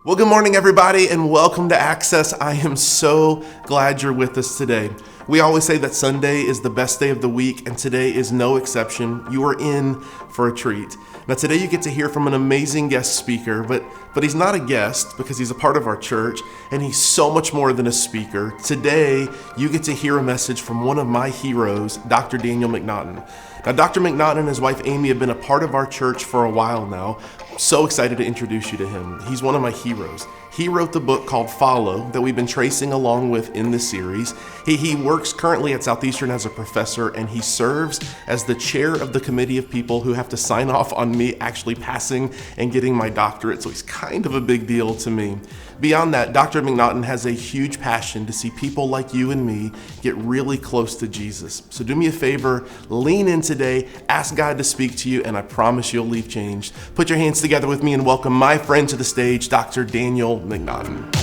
Well, good morning, everybody, and welcome to Access. I am so glad you're with us today. We always say that Sunday is the best day of the week, and today is no exception. You are in for a treat. Now, today you get to hear from an amazing guest speaker, but he's not a guest because he's a part of our church, and he's so much more than a speaker. Today, you get to hear a message from one of my heroes, Dr. Daniel McNaughton. Now, Dr. McNaughton and his wife Amy have been a part of our church for a while now. I'm so excited to introduce you to him. He's one of my heroes. He wrote the book called Follow that we've been tracing along with in this series. He works currently at Southeastern as a professor, and he serves as the chair of the committee of people who have to sign off on me actually passing and getting my doctorate, so he's kind of a big deal to me. Beyond that, Dr. McNaughton has a huge passion to see people like you and me get really close to Jesus. So do me a favor, lean in today, ask God to speak to you, and I promise you'll leave changed. Put your hands together with me and welcome my friend to the stage, Dr. Daniel McNaughton.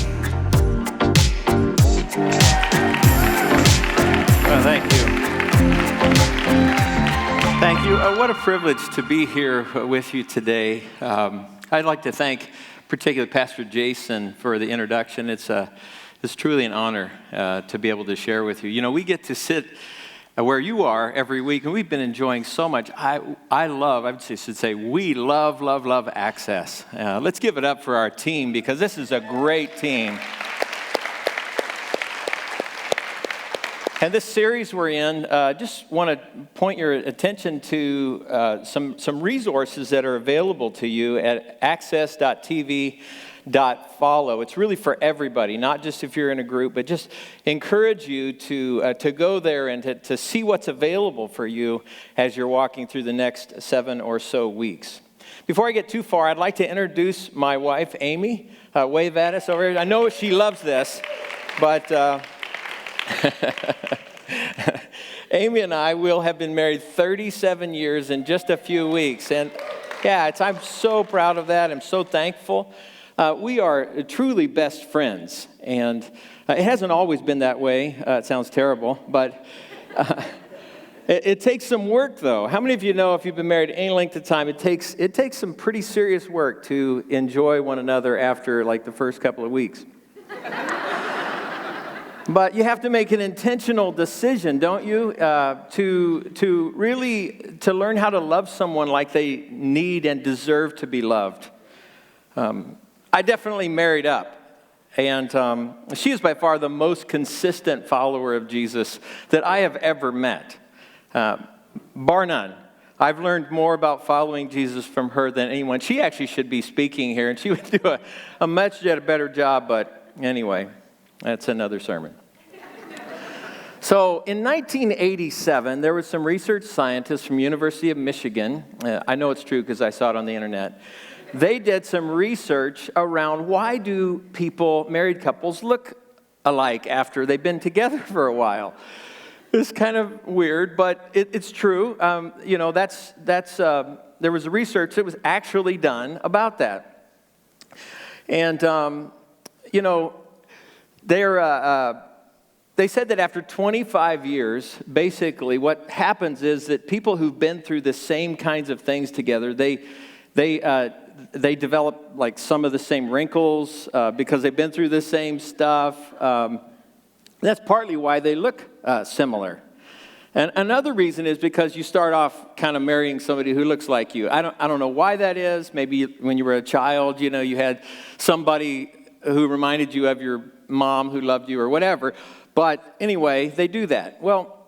Well, thank you. Thank you. What a privilege to be here with you today. I'd like to thank particularly Pastor Jason for the introduction. It's truly an honor to be able to share with you. You know, we get to sit where you are every week, and we've been enjoying so much. I should say we love Access. Let's give it up for our team, because this is a great team. And this series we're in, just want to point your attention to some resources that are available to you at access.tv.follow. It's really for everybody, not just if you're in a group, but just encourage you to go there and to see what's available for you as you're walking through the next 7 or so weeks. Before I get too far, I'd like to introduce my wife, Amy. Wave at us over here. I know she loves this, but... Amy and I will have been married 37 years in just a few weeks. And yeah, I'm so proud of that. I'm so thankful. We are truly best friends. And it hasn't always been that way. It sounds terrible, but it takes some work, though. How many of you know if you've been married any length of time, it takes some pretty serious work to enjoy one another after like the first couple of weeks? But you have to make an intentional decision, don't you, to really learn how to love someone like they need and deserve to be loved. I definitely married up, and she is by far the most consistent follower of Jesus that I have ever met, bar none. I've learned more about following Jesus from her than anyone. She actually should be speaking here, and she would do a much better job, but anyway. That's another sermon. So in 1987, there was some research scientists from University of Michigan. I know it's true because I saw it on the internet. They did some research around why do married couples look alike after they've been together for a while. It's kind of weird, but it's true. There was research that was actually done about that. And, they said that after 25 years, basically what happens is that people who've been through the same kinds of things together, they develop like some of the same wrinkles because they've been through the same stuff. That's partly why they look similar. And another reason is because you start off kind of marrying somebody who looks like you. I don't know why that is. Maybe when you were a child, you had somebody who reminded you of your mom who loved you or whatever. But anyway, they do that. Well,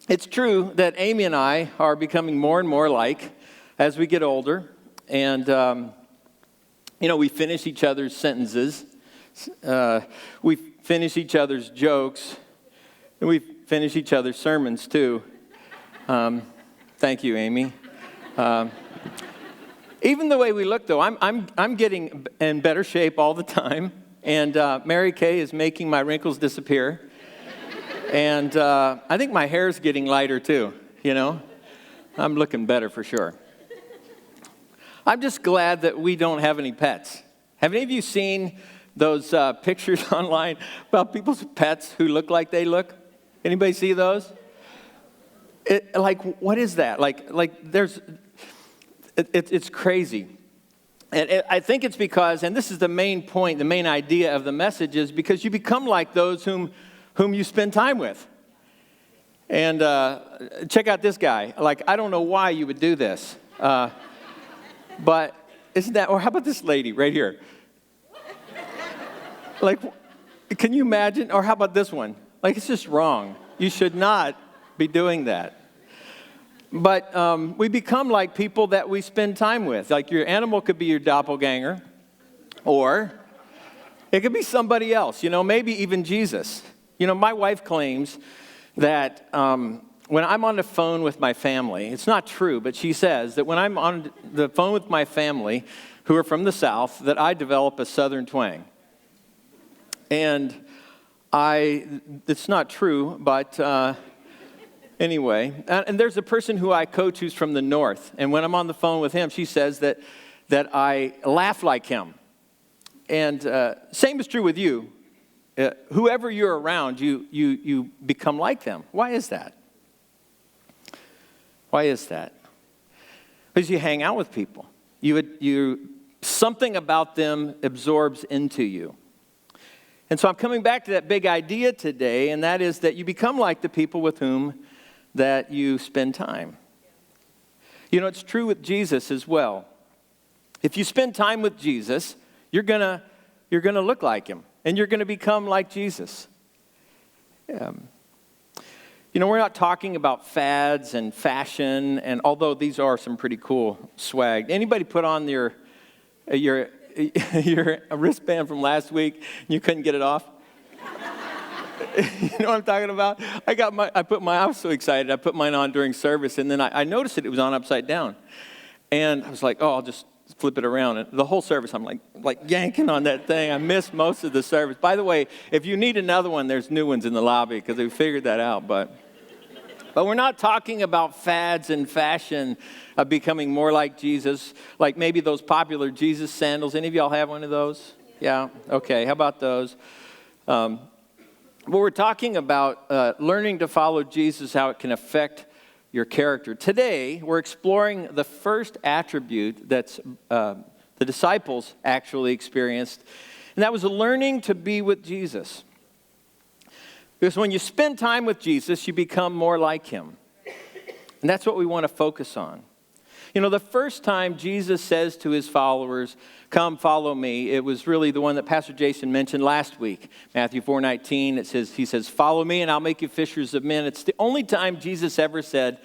it's true that Amy and I are becoming more and more alike as we get older. And, we finish each other's sentences. We finish each other's jokes. And we finish each other's sermons, too. Thank you, Amy. Even the way we look, though, I'm getting in better shape all the time. And Mary Kay is making my wrinkles disappear. And I think my hair's getting lighter too, I'm looking better for sure. I'm just glad that we don't have any pets. Have any of you seen those pictures online about people's pets who look like they look? Anybody see those? What is that? It's crazy. And I think it's because, and this is the main point, the main idea of the message is because you become like those whom you spend time with. And check out this guy. Like, I don't know why you would do this. But isn't that, or how about this lady right here? Like, can you imagine? Or how about this one? Like, it's just wrong. You should not be doing that. But we become like people that we spend time with. Like your animal could be your doppelganger, or it could be somebody else, maybe even Jesus. My wife claims that when I'm on the phone with my family, it's not true, but she says that when I'm on the phone with my family, who are from the South, that I develop a Southern twang. And it's not true, but anyway, and there's a person who I coach who's from the North, and when I'm on the phone with him, she says that I laugh like him. And same is true with you. Whoever you're around, you become like them. Why is that? Why is that? Because you hang out with people. Something about them absorbs into you. And so I'm coming back to that big idea today, and that is that you become like the people with whom that you spend time. It's true with Jesus as well. If you spend time with Jesus, you're gonna look like him, and you're gonna become like Jesus. We're not talking about fads and fashion, and although these are some pretty cool swag. Anybody put on your wristband from last week and you couldn't get it off? You know what I'm talking about? I was so excited. I put mine on during service, and then I noticed that it was on upside down. And I was like, I'll just flip it around. And the whole service, I'm like yanking on that thing. I missed most of the service. By the way, if you need another one, there's new ones in the lobby because we figured that out. But we're not talking about fads and fashion of becoming more like Jesus, like maybe those popular Jesus sandals. Any of y'all have one of those? Yeah? Okay, how about those? But we're talking about learning to follow Jesus, how it can affect your character. Today, we're exploring the first attribute that's the disciples actually experienced, and that was learning to be with Jesus. Because when you spend time with Jesus, you become more like him. And that's what we want to focus on. The first time Jesus says to his followers, "Come, follow me," it was really the one that Pastor Jason mentioned last week. Matthew 4:19, he says, "Follow me and I'll make you fishers of men." It's the only time Jesus ever said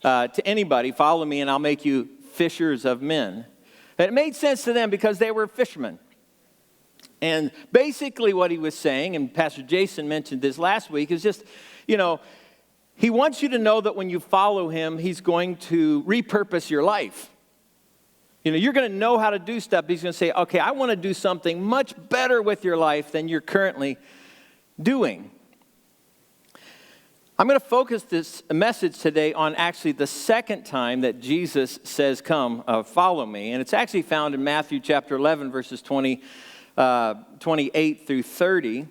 to anybody, "Follow me and I'll make you fishers of men." And it made sense to them because they were fishermen. And basically what he was saying, and Pastor Jason mentioned this last week, is just, he wants you to know that when you follow him, he's going to repurpose your life. You're going to know how to do stuff. He's going to say, okay, I want to do something much better with your life than you're currently doing. I'm going to focus this message today on actually the second time that Jesus says, "Come, follow me." And it's actually found in Matthew chapter 11, verses 28 through 30.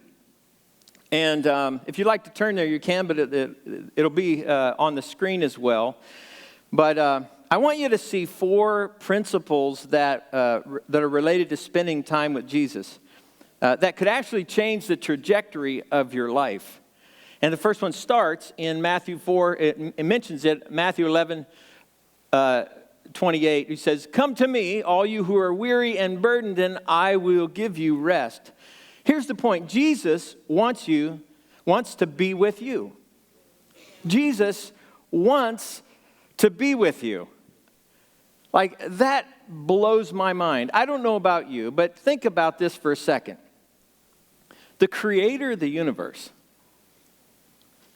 And if you'd like to turn there, you can, but it'll be on the screen as well. But I want you to see 4 principles that are related to spending time with Jesus that could actually change the trajectory of your life. And the first one starts in Matthew 4. It mentions it, Matthew 11, 28. He says, "Come to me, all you who are weary and burdened, and I will give you rest." Here's the point. Jesus wants to be with you. Jesus wants to be with you. Like, that blows my mind. I don't know about you, but think about this for a second. The creator of the universe.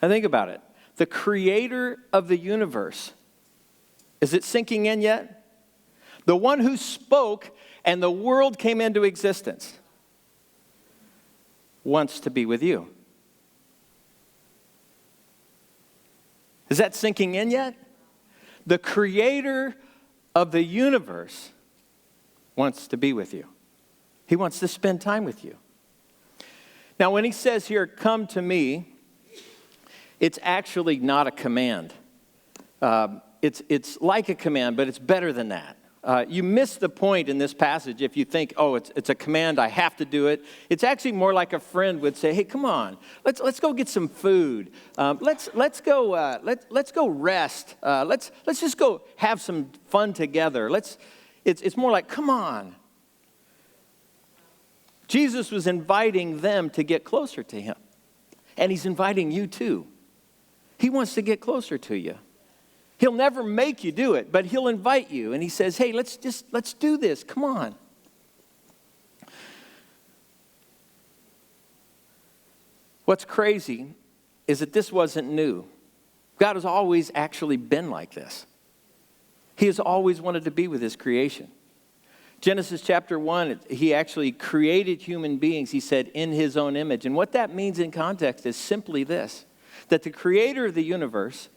Now think about it. The creator of the universe. Is it sinking in yet? The one who spoke and the world came into existence wants to be with you. Is that sinking in yet? The creator of the universe wants to be with you. He wants to spend time with you. Now, when he says here, "Come to me," it's actually not a command. It's like a command, but it's better than that. You miss the point in this passage if you think, oh, it's a command, I have to do it. It's actually more like a friend would say, hey, come on, let's go get some food. Let's go rest. Let's just go have some fun together. It's more like, come on. Jesus was inviting them to get closer to him. And he's inviting you too. He wants to get closer to you. He'll never make you do it, but he'll invite you. And he says, hey, let's do this. Come on. What's crazy is that this wasn't new. God has always actually been like this. He has always wanted to be with his creation. Genesis chapter 1, he actually created human beings, he said, in his own image. And what that means in context is simply this, that the creator of the universe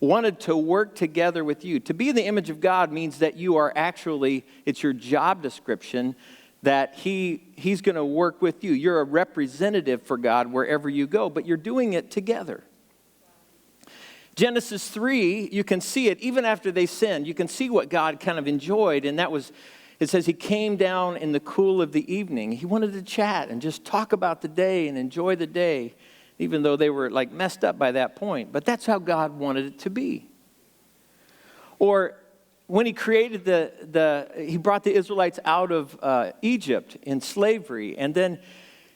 wanted to work together with you. To be in the image of God means that you are actually, it's your job description, that he's going to work with you. You're a representative for God wherever you go, but you're doing it together. Genesis 3, you can see it, even after they sinned, you can see what God kind of enjoyed, and that was, it says he came down in the cool of the evening. He wanted to chat and just talk about the day and enjoy the day, even though they were like messed up by that point. But that's how God wanted it to be. Or when he created he brought the Israelites out of Egypt in slavery, and then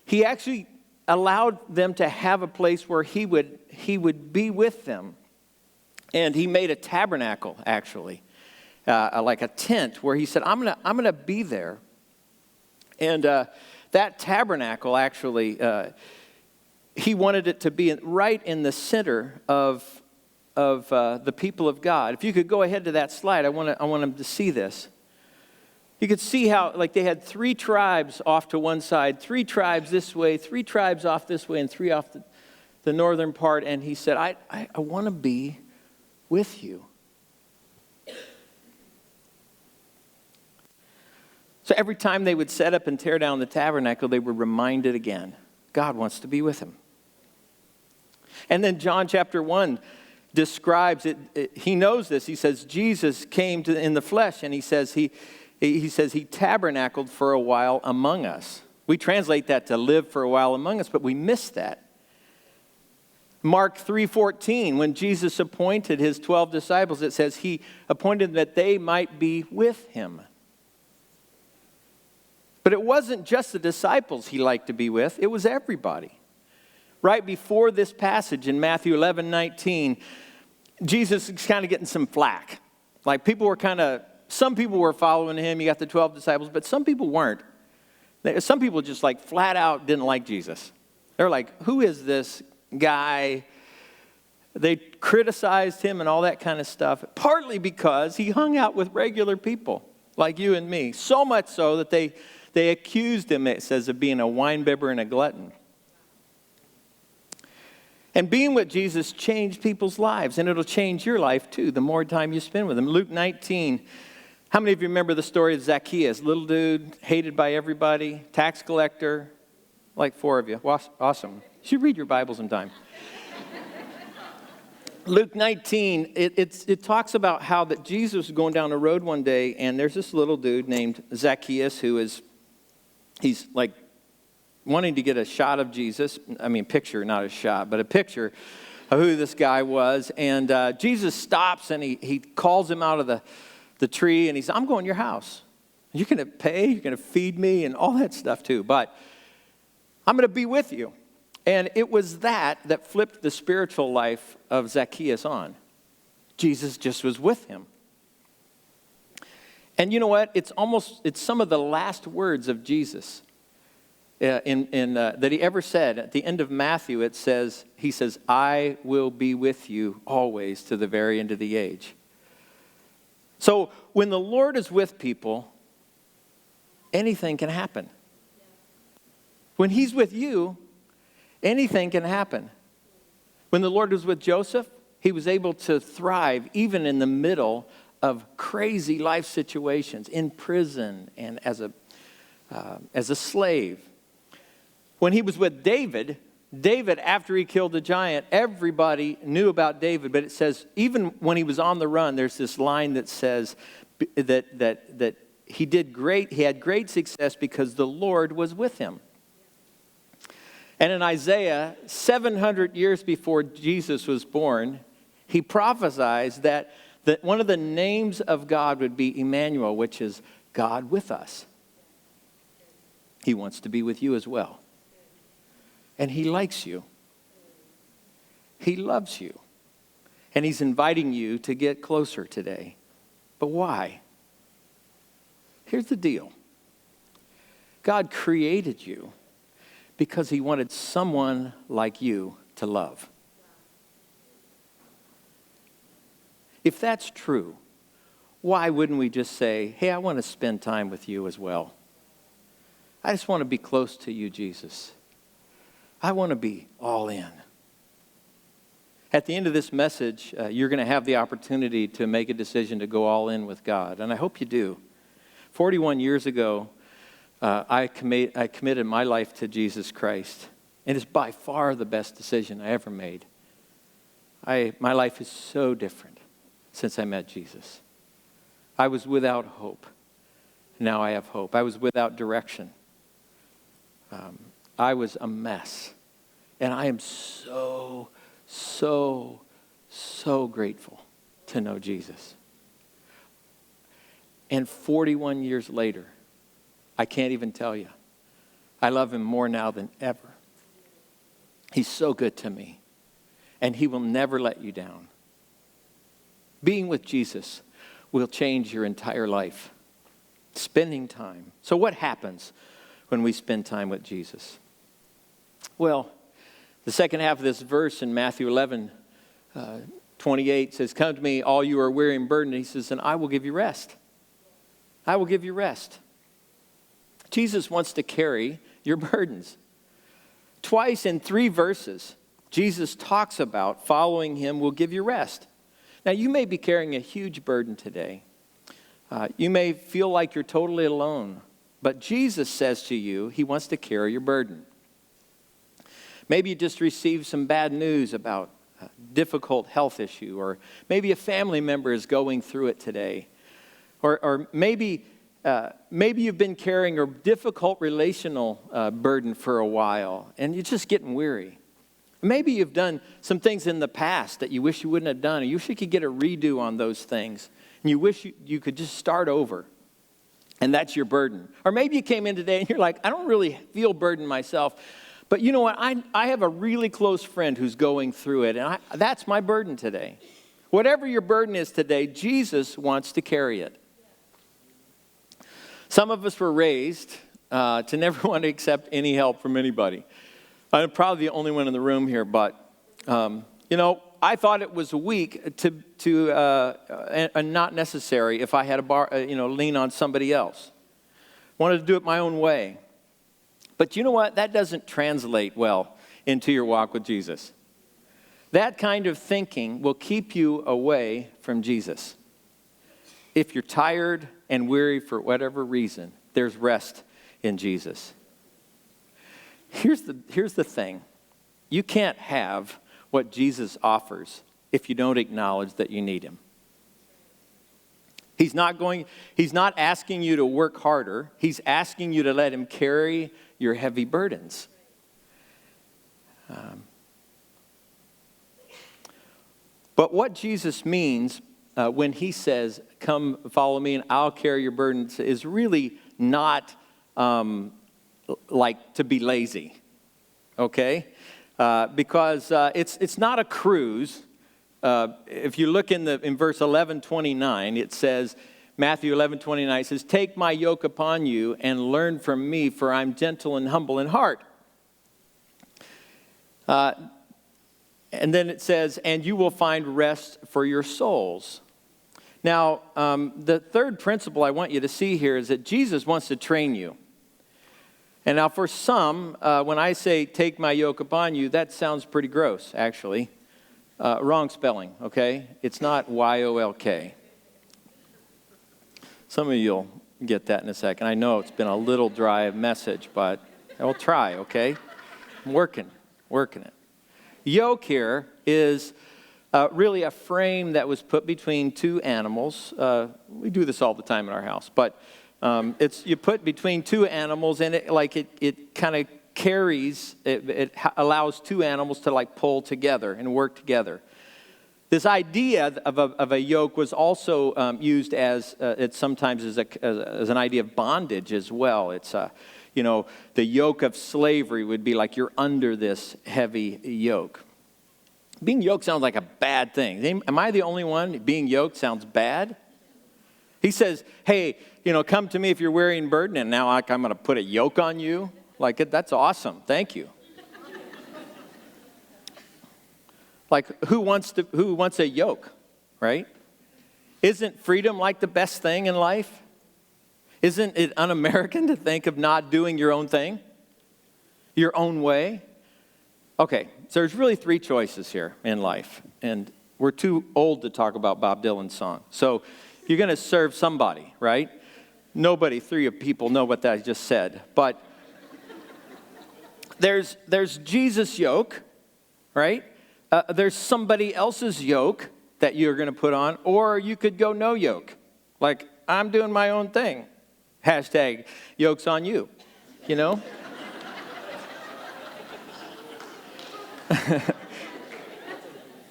he actually allowed them to have a place where he would be with them. And he made a tabernacle, actually, like a tent, where he said, I'm gonna be there. And that tabernacle, actually, he wanted it to be right in the center of the people of God. If you could go ahead to that slide, I want them to see this. You could see how, like, they had 3 tribes off to one side, 3 tribes this way, 3 tribes off this way, and 3 off the northern part. And he said, I want to be with you. So every time they would set up and tear down the tabernacle, they were reminded again, God wants to be with them. And then John chapter 1 describes it. He knows this. He says Jesus came in the flesh, and he says he tabernacled for a while among us. We translate that to live for a while among us, but we miss that. Mark 3:14, when Jesus appointed his 12 disciples, it says he appointed that they might be with him. But it wasn't just the disciples he liked to be with, it was everybody. Right before this passage in Matthew 11:19, Jesus is kind of getting some flack. Like some people were following him, you got the 12 disciples, but some people weren't. Some people just like flat out didn't like Jesus. They're like, who is this guy? They criticized him and all that kind of stuff, partly because he hung out with regular people like you and me. So much so that they accused him, it says, of being a winebibber and a glutton. And being with Jesus changed people's lives, and it'll change your life too, the more time you spend with him. Luke 19, how many of you remember the story of Zacchaeus? Little dude, hated by everybody, tax collector, like 4 of you. Awesome. You should read your Bible sometime. Luke 19, it talks about how that Jesus was going down the road one day, and there's this little dude named Zacchaeus he's like wanting to get a shot of Jesus. I mean, picture, not a shot, but a picture of who this guy was. And Jesus stops, and he calls him out of the tree, and he says, I'm going to your house. You're going to pay, you're going to feed me, and all that stuff too. But I'm going to be with you. And it was that flipped the spiritual life of Zacchaeus on. Jesus just was with him. And you know what? It's some of the last words of Jesus that he ever said. At the end of Matthew, he says, I will be with you always to the very end of the age. So when the Lord is with people, anything can happen. When he's with you, anything can happen. When the Lord was with Joseph, he was able to thrive even in the middle of crazy life situations, in prison and as a slave. When he was with David, after he killed the giant, everybody knew about David. But it says, even when he was on the run, there's this line that says, that he did great. He had great success because the Lord was with him. And in Isaiah, 700 years before Jesus was born, he prophesies that one of the names of God would be Emmanuel, which is God with us. He wants to be with you as well. And he likes you. He loves you. And he's inviting you to get closer today. But why? Here's the deal. God created you because he wanted someone like you to love. If that's true, why wouldn't we just say, hey, I want to spend time with you as well? I just want to be close to you, Jesus. I want to be all in. At the end of this message, you're going to have the opportunity to make a decision to go all in with God, and I hope you do. 41 years ago, I committed my life to Jesus Christ, and it's by far the best decision I ever made. My life is so different since I met Jesus. I was without hope. Now I have hope. I was without direction. I was a mess. And I am so grateful to know Jesus. And 41 years later, I can't even tell you, I love him more now than ever. He's so good to me. And he will never let you down. Being with Jesus will change your entire life. Spending time. So what happens when we spend time with Jesus? Well, the second half of this verse in Matthew 11:28 says, come to me, all you are weary and burdened. He says, and I will give you rest. I will give you rest. Jesus wants to carry your burdens. Twice in 3 verses, Jesus talks about following him will give you rest. Now, you may be carrying a huge burden today. You may feel like you're totally alone. But Jesus says to you, he wants to carry your burden. Maybe you just received some bad news about a difficult health issue, or maybe a family member is going through it today. Or maybe you've been carrying a difficult relational burden for a while, and you're just getting weary. Maybe you've done some things in the past that you wish you wouldn't have done, and you wish you could get a redo on those things, and you wish you could just start over, and that's your burden. Or maybe you came in today and you're like, I don't really feel burdened myself, but you know what? I have a really close friend who's going through it, and that's my burden today. Whatever your burden is today, Jesus wants to carry it. Some of us were raised to never want to accept any help from anybody. I'm probably the only one in the room here, but, I thought it was weak and not necessary if I had lean on somebody else. Wanted to do it my own way. But you know what? That doesn't translate well into your walk with Jesus. That kind of thinking will keep you away from Jesus. If you're tired and weary for whatever reason, there's rest in Jesus. Here's the thing. You can't have what Jesus offers if you don't acknowledge that you need him. He's not asking you to work harder. He's asking you to let him carry your heavy burdens. But what Jesus means when he says, come follow me and I'll carry your burdens, is really not like to be lazy, okay? Because it's not a cruise. If you look in verse 11:29, it says, Matthew 11:29 says, take my yoke upon you and learn from me, for I'm gentle and humble in heart. And then it says, and you will find rest for your souls. Now, the third principle I want you to see here is that Jesus wants to train you. And now for some, when I say take my yoke upon you, that sounds pretty gross, actually. Wrong spelling, okay? It's not Y-O-L-K. Some of you will get that in a second. I know it's been a little dry message, but I will try, okay? I'm working it. Yoke here is really a frame that was put between two animals. We do this all the time in our house, but you put between two animals, and it kind of carries, it allows two animals to like pull together and work together. This idea of a yoke was also used as, it sometimes as an idea of bondage as well. It's, the yoke of slavery would be like you're under this heavy yoke. Being yoked sounds like a bad thing. Am I the only one? Being yoked sounds bad? He says, hey, come to me if you're weary and burdened, and now I'm going to put a yoke on you. That's awesome. Thank you. Who wants a yoke, right? Isn't freedom like the best thing in life? Isn't it un-American to think of not doing your own thing, your own way? Okay, so there's really three choices here in life, and we're too old to talk about Bob Dylan's song. So you're going to serve somebody, right? Three people know what I just said, but there's Jesus' yoke, right? There's somebody else's yoke that you're going to put on, or you could go no yoke. I'm doing my own thing. Hashtag yoke's on you,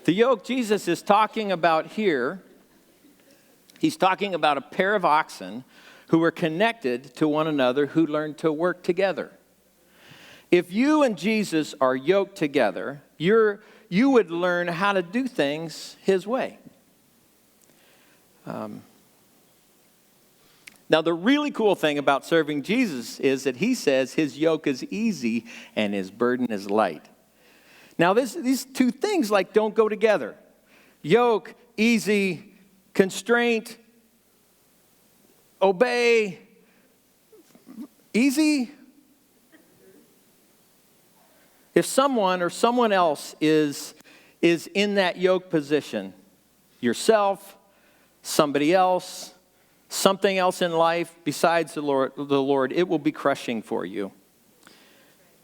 The yoke Jesus is talking about here, he's talking about a pair of oxen who were connected to one another, who learned to work together. If you and Jesus are yoked together, you would learn how to do things his way. Now, the really cool thing about serving Jesus is that he says his yoke is easy and his burden is light. Now, these two things don't go together. Yoke, easy, constraint, obey, easy. If someone or someone else is in that yoke position, yourself, somebody else, something else in life besides the Lord, it will be crushing for you.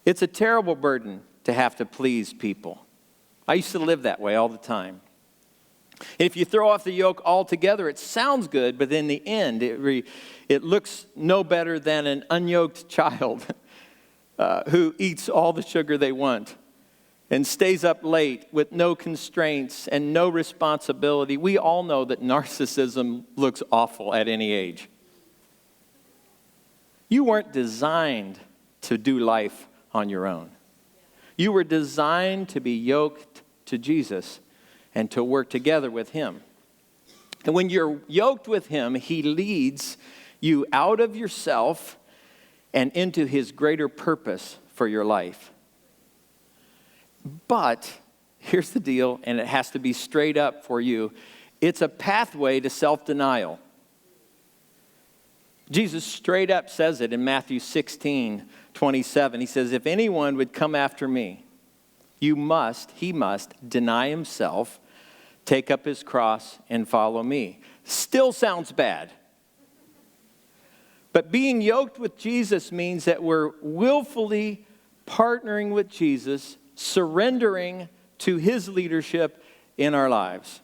It's a terrible burden to have to please people. I used to live that way all the time. If you throw off the yoke altogether, it sounds good, but in the end, it looks no better than an unyoked child who eats all the sugar they want and stays up late with no constraints and no responsibility. We all know that narcissism looks awful at any age. You weren't designed to do life on your own. You were designed to be yoked to Jesus and to work together with him. And when you're yoked with him, he leads you out of yourself and into his greater purpose for your life. But here's the deal, and it has to be straight up for you. It's a pathway to self-denial. Jesus straight up says it in Matthew 16:27. He says, if anyone would come after me, he must deny himself, take up his cross, and follow me. Still sounds bad. But being yoked with Jesus means that we're willfully partnering with Jesus, surrendering to his leadership in our lives.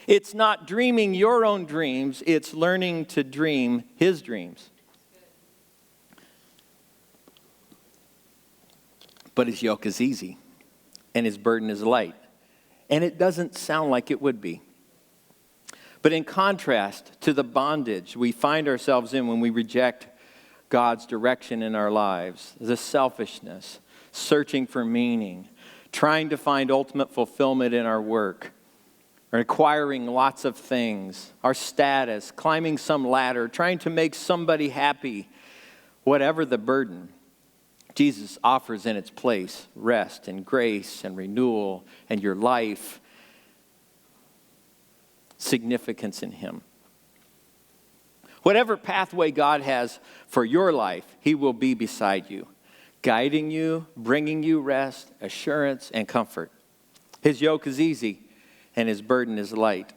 It's not dreaming your own dreams, it's learning to dream his dreams. But his yoke is easy, and his burden is light. And it doesn't sound like it would be. But in contrast to the bondage we find ourselves in when we reject God's direction in our lives, the selfishness, searching for meaning, trying to find ultimate fulfillment in our work, or acquiring lots of things, our status, climbing some ladder, trying to make somebody happy, whatever the burden, Jesus offers in its place rest and grace and renewal and your life, significance in him. Whatever pathway God has for your life, he will be beside you, guiding you, bringing you rest, assurance, and comfort. His yoke is easy, and his burden is light.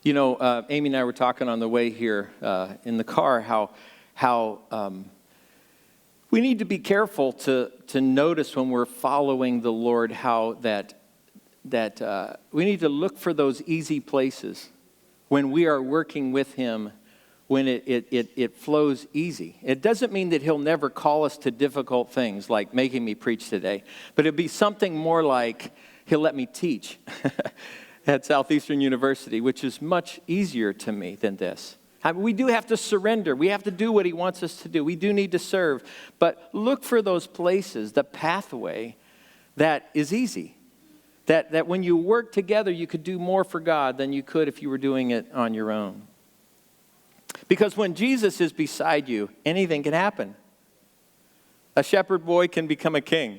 You know, Amy and I were talking on the way here in the car how we need to be careful to notice when we're following the Lord how that we need to look for those easy places when we are working with him, when it flows easy. It doesn't mean that he'll never call us to difficult things like making me preach today, but it'll be something more like he'll let me teach at Southeastern University, which is much easier to me than this. We do have to surrender. We have to do what he wants us to do. We do need to serve. But look for those places, the pathway that is easy. That when you work together, you could do more for God than you could if you were doing it on your own. Because when Jesus is beside you, anything can happen. A shepherd boy can become a king.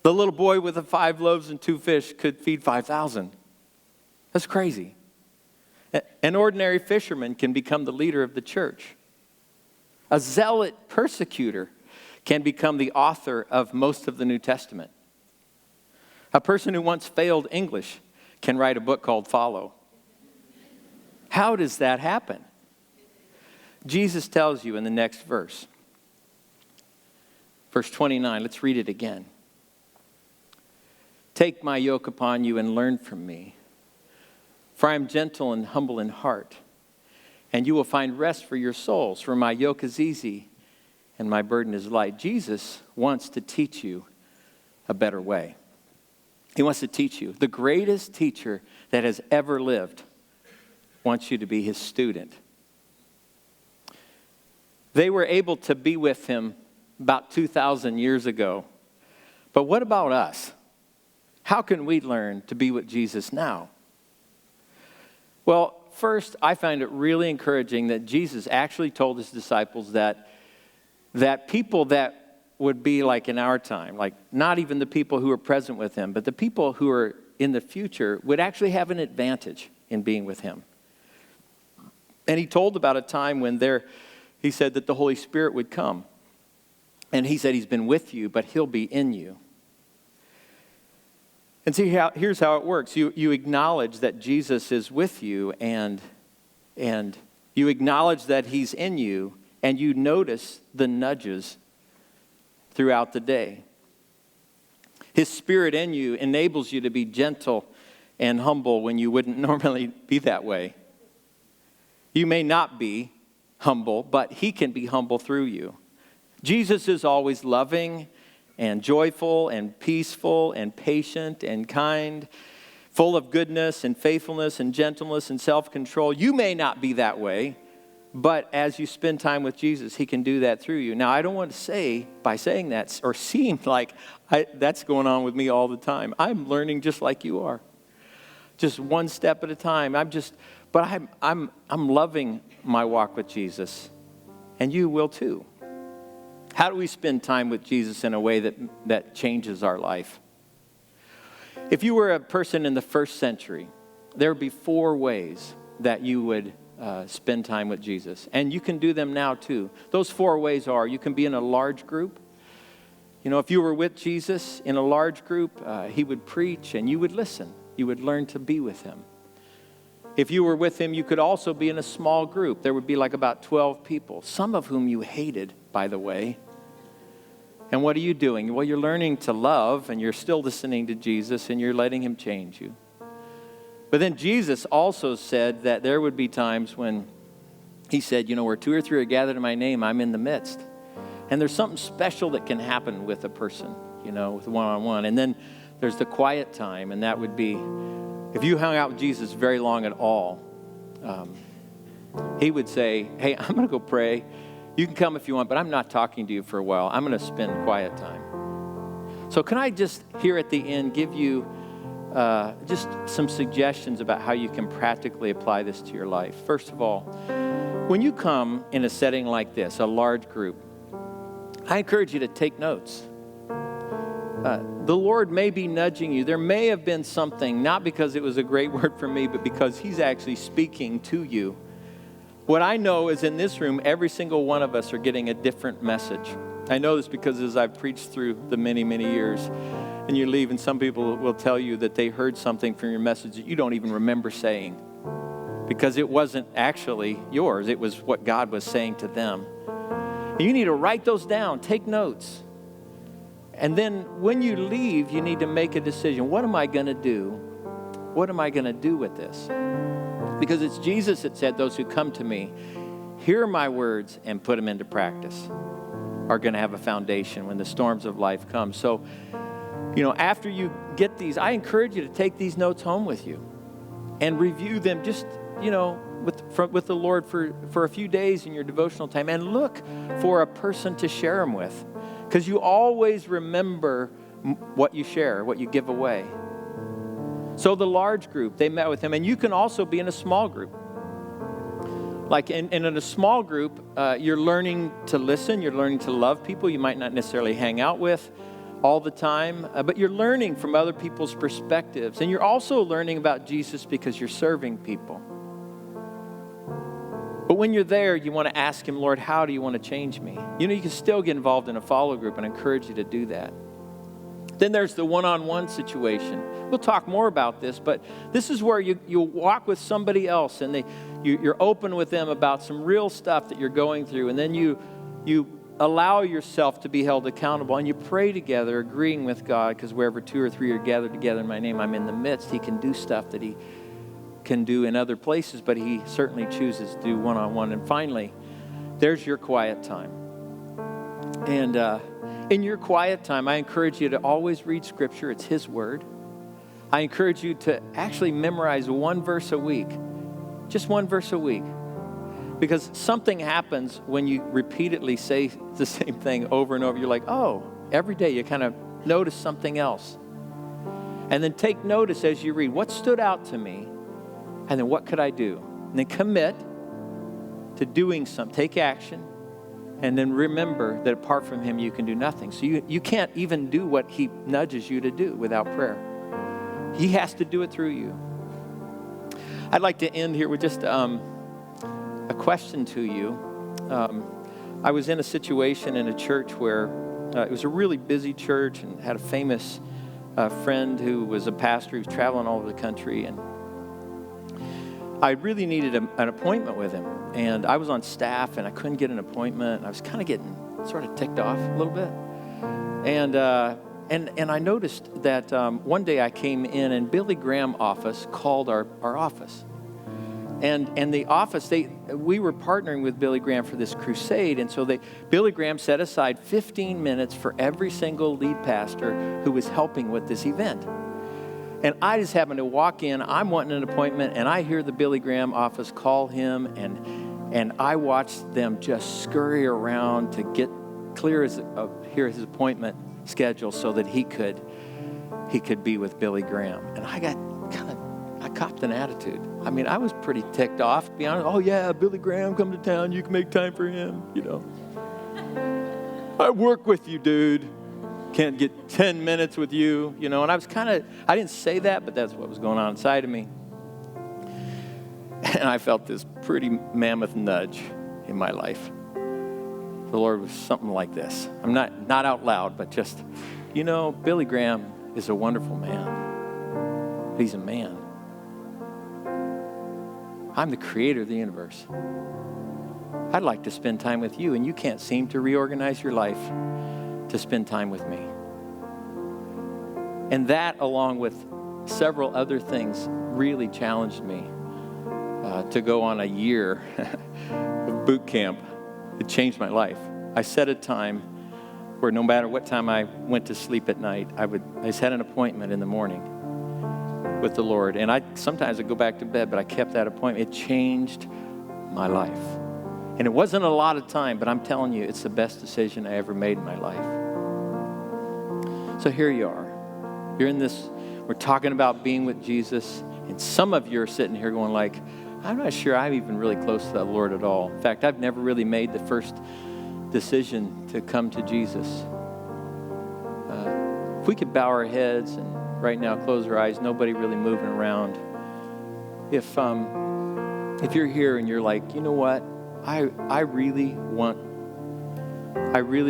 The little boy with the 5 loaves and 2 fish could feed 5,000. That's crazy. An ordinary fisherman can become the leader of the church. A zealot persecutor can become the author of most of the New Testament. A person who once failed English can write a book called Follow. How does that happen? Jesus tells you in the next verse. Verse 29, let's read it again. Take my yoke upon you and learn from me. For I am gentle and humble in heart, and you will find rest for your souls. For my yoke is easy and my burden is light. Jesus wants to teach you a better way. He wants to teach you. The greatest teacher that has ever lived wants you to be his student. They were able to be with him about 2,000 years ago. But what about us? How can we learn to be with Jesus now? Well, first, I find it really encouraging that Jesus actually told his disciples that people that would be like in our time, like not even the people who are present with him, but the people who are in the future would actually have an advantage in being with him. And he told about a time when he said that the Holy Spirit would come. And he said he's been with you, but he'll be in you. And see, here's how it works. You acknowledge that Jesus is with you, and you acknowledge that he's in you, and you notice the nudges throughout the day. His Spirit in you enables you to be gentle and humble when you wouldn't normally be that way. You may not be humble, but he can be humble through you. Jesus is always loving and joyful and peaceful and patient and kind, full of goodness and faithfulness and gentleness and self-control. You may not be that way, but as you spend time with Jesus, he can do that through you. Now, I don't want to say, by saying that, or seem like that's going on with me all the time. I'm learning just like you are. Just one step at a time. I'm loving my walk with Jesus, and you will too. How do we spend time with Jesus in a way that changes our life? If you were a person in the first century, there would be 4 ways that you would spend time with Jesus. And you can do them now too. Those 4 ways are, you can be in a large group. You know, if you were with Jesus in a large group, he would preach and you would listen. You would learn to be with him. If you were with him, you could also be in a small group. There would be like about 12 people, some of whom you hated, by the way. And what are you doing? Well, you're learning to love, and you're still listening to Jesus, and you're letting him change you. But then Jesus also said that there would be times when he said, you know, where 2 or 3 are gathered in my name, I'm in the midst. And there's something special that can happen with a person, you know, with one-on-one. And then there's the quiet time, and that would be, if you hung out with Jesus very long at all, he would say, hey, I'm going to go pray. You can come if you want, but I'm not talking to you for a while. I'm going to spend quiet time. So can I just, here at the end, give you just some suggestions about how you can practically apply this to your life. First of all, when you come in a setting like this, a large group, I encourage you to take notes. The Lord may be nudging you. There may have been something, not because it was a great word for me, but because he's actually speaking to you. What I know is in this room, every single one of us are getting a different message. I know this because as I've preached through the many, many years, and you leave and some people will tell you that they heard something from your message that you don't even remember saying because it wasn't actually yours. It was what God was saying to them. And you need to write those down. Take notes. And then when you leave, you need to make a decision. What am I going to do? What am I going to do with this? Because it's Jesus that said, those who come to me, hear my words and put them into practice, are going to have a foundation when the storms of life come. So, after you get these, I encourage you to take these notes home with you and review them just, with the Lord for a few days in your devotional time, and look for a person to share them with, because you always remember what you share, what you give away. So the large group, they met with him, and you can also be in a small group. Like in a small group, you're learning to listen, you're learning to love people you might not necessarily hang out with all the time, but you're learning from other people's perspectives, and you're also learning about Jesus because you're serving people. But when you're there, you want to ask him, Lord, how do you want to change me? You can still get involved in a follow group, and I encourage you to do that. Then there's the one-on-one situation. We'll talk more about this, but this is where you walk with somebody else, and you're open with them about some real stuff that you're going through, and then you allow yourself to be held accountable, and you pray together, agreeing with God, because wherever 2 or 3 are gathered together in my name, I'm in the midst. He can do stuff that he can do in other places, but he certainly chooses to do one-on-one. And finally, there's your quiet time. And in your quiet time, I encourage you to always read Scripture. It's His Word. I encourage you to actually memorize one verse a week, just one verse a week, because something happens when you repeatedly say the same thing over and over. You're like, oh, every day you kind of notice something else. And then take notice as you read, what stood out to me, and then what could I do? And then commit to doing something, take action, and then remember that apart from Him, you can do nothing. So you can't even do what He nudges you to do without prayer. He has to do it through you. I'd like to end here with just a question to you. I was in a situation in a church where it was a really busy church, and had a famous friend who was a pastor who was traveling all over the country, and I really needed an appointment with him. And I was on staff, and I couldn't get an appointment. I was kind of getting sort of ticked off a little bit. And I noticed that one day I came in, and Billy Graham office called our office. And the office, we were partnering with Billy Graham for this crusade, and so Billy Graham set aside 15 minutes for every single lead pastor who was helping with this event. And I just happened to walk in, I'm wanting an appointment, and I hear the Billy Graham office call him, and I watched them just scurry around to get clear hear his appointment schedule so that he could be with Billy Graham. And I copped an attitude. I mean, I was pretty ticked off, to be honest. Oh yeah, Billy Graham come to town, you can make time for him, I work with you, dude. Can't get 10 minutes with you, And I was I didn't say that, but that's what was going on inside of me. And I felt this pretty mammoth nudge in my life. The Lord was something like this. I'm not out loud, but just, Billy Graham is a wonderful man. He's a man. I'm the creator of the universe. I'd like to spend time with you, and you can't seem to reorganize your life to spend time with me. And that, along with several other things, really challenged me to go on a year of boot camp. It changed my life. I set a time where no matter what time I went to sleep at night, I just had an appointment in the morning with the Lord. And sometimes I'd go back to bed, but I kept that appointment. It changed my life. And it wasn't a lot of time, but I'm telling you, it's the best decision I ever made in my life. So here you are. You're in this, we're talking about being with Jesus, and some of you are sitting here going like, I'm not sure I'm even really close to the Lord at all. In fact, I've never really made the first decision to come to Jesus. If we could bow our heads and right now close our eyes, nobody really moving around. If you're here and you're like, you know what, I really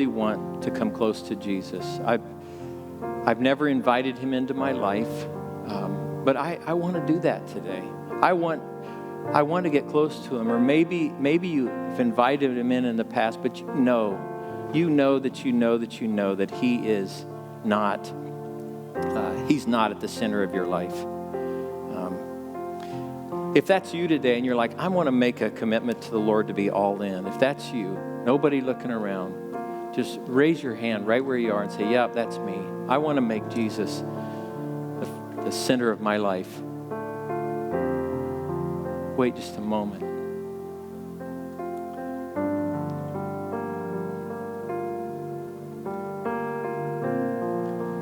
want to come close to Jesus. I've never invited him into my life, but I want to do that today. I want to get close to him. Or maybe you've invited him in the past, but you know that he is He's not at the center of your life. If that's you today and you're like, I want to make a commitment to the Lord to be all in. If that's you, nobody looking around, just raise your hand right where you are and say, yeah, that's me. I want to make Jesus the center of my life. Wait just a moment.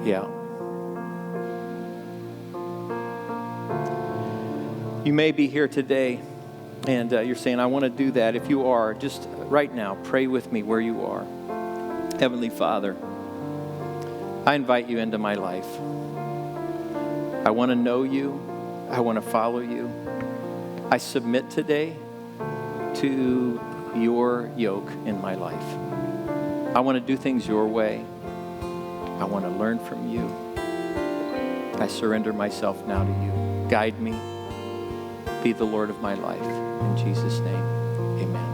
Yeah. You may be here today and you're saying, I want to do that. If you are, just right now, pray with me where you are. Heavenly Father, I invite you into my life. I want to know you. I want to follow you. I submit today to your yoke in my life. I want to do things your way. I want to learn from you. I surrender myself now to you. Guide me. Be the Lord of my life. In Jesus' name, amen.